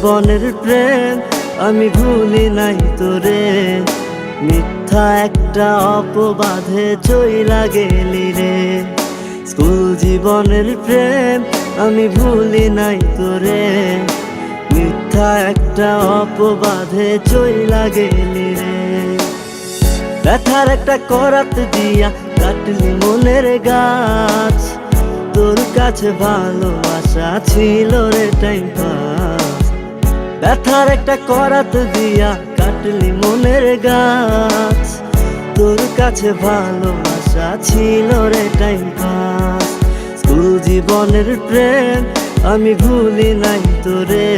জীবনের প্রেম আমি ভুলি নাই তোরে, মিথ্যা একটা অপবাদে চইলা গেলি রে। স্কুল জীবনের প্রেম আমি ভুলি নাই তোরে, মিথ্যা একটা অপবাদে চইলা গেলি রে। ব্যথার একটা করাত দিয়া কাটলি মনের গাছ, তোর কাছে ভালোবাসা ছিল রে টাইম পাস। ব্যথার একটা করাত দিয়া কাটলি মনের গাছ, তোর কাছে ভালোবাসা ছিল রে টাইম পাস। স্কুল জীবনের প্রেম আমি ভুলি নাই তোরে,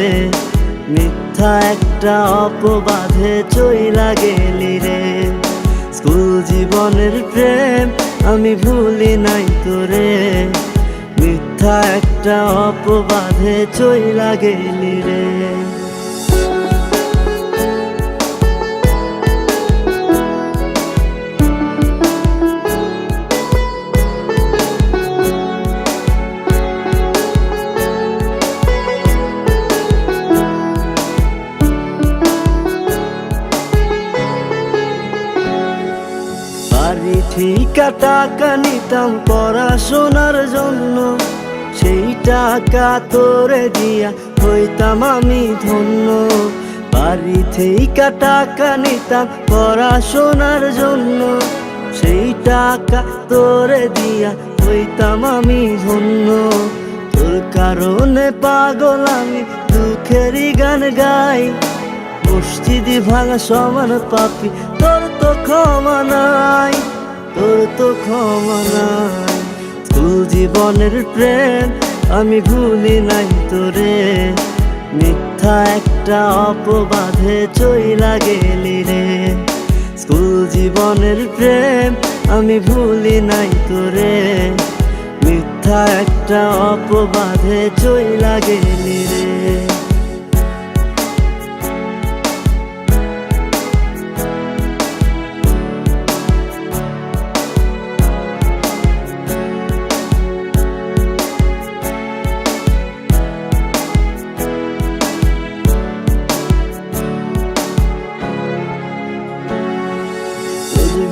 মিথ্যা একটা অপবাদে চইলা গেলি রে। স্কুল জীবনের প্রেম আমি ভুলি নাই তোরে, মিথ্যা একটা অপবাদে চইলা গেলি রে। বাড়ি ঠিকা টাকা নিতাম পড়াশোনার জন্য, সেই টাকা তোরে দিয়া হইতাম আমি ধন্য। বাড়ি ঠিকা টাকা নিতাম পড়াশোনার জন্য, সেই টাকা তোরে দিয়া হইতাম আমি ধন্য। তোর কারণে পাগল আমি দুঃখেরই গান গাই, মসজিদে ভাঙা সমান পাপি তোর তো ক্ষমা নাই, তোর তো ক্ষমা নাই। স্কুল জীবনের প্রেম আমি ভুলি নাই তোরে, মিথ্যা একটা অপবাদে চইলা গেলি রে। স্কুল জীবনের প্রেম আমি ভুলি নাই তোরে, মিথ্যা একটা অপবাদে চইলা গেলি রে।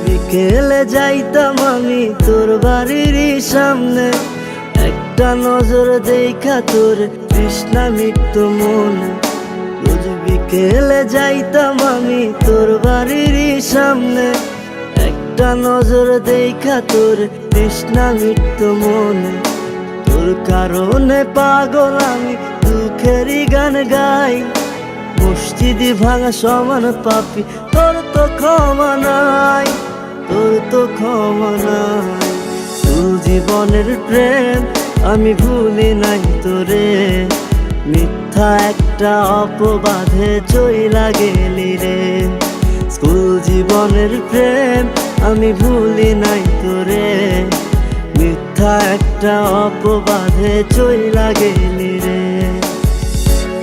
বিকেলে যাইতাম আমি তোর বাড়ির সামনে, একটা নজর দেখা তোর তৃষ্ণা মিটত মনে। রোজ বিকেলে যাইতাম আমি তোর বাড়ির সামনে, একটা নজর দেখা তোর তৃষ্ণা মিটত মনে। তোর কারণে পাগল আমি দুঃখেরই গান গাই, মসজিদে ভাঙা সমান পাপি তোর তো ক্ষমা নাই, তোর তো ক্ষমা নাই। স্কুল জীবনের প্রেম আমি ভুলি নাই তোরে, মিথ্যা একটা অপবাদে চইলা গেলি রে। স্কুল জীবনের প্রেম আমি ভুলি নাই তোরে, মিথ্যা একটা অপবাদে চইলা গেলি রে।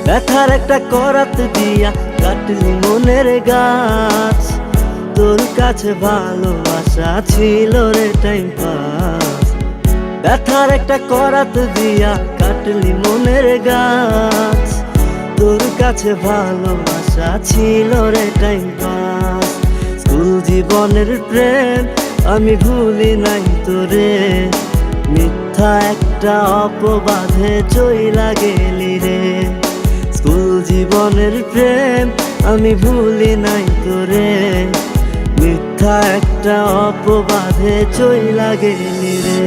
ব্যথার একটা করাত দিয়া কাটলি মনের গাছ, তোর কাছে ভালোবাসা ছিল রে টাইম পাস। ব্যথার একটা করাত দিয়া কাটলি মনের গাছ, তোর কাছে ভালোবাসা ছিল রে টাইম পাস। স্কুল জীবনের প্রেম আমি ভুলি নাই তোরে, মিথ্যা একটা অপবাদে চইলা গেলি রে। স্কুল জীবনের প্রেম আমি ভুলি নাই তোরে, মিথ্যা একটা অপবাদে চইলা গেলি রে।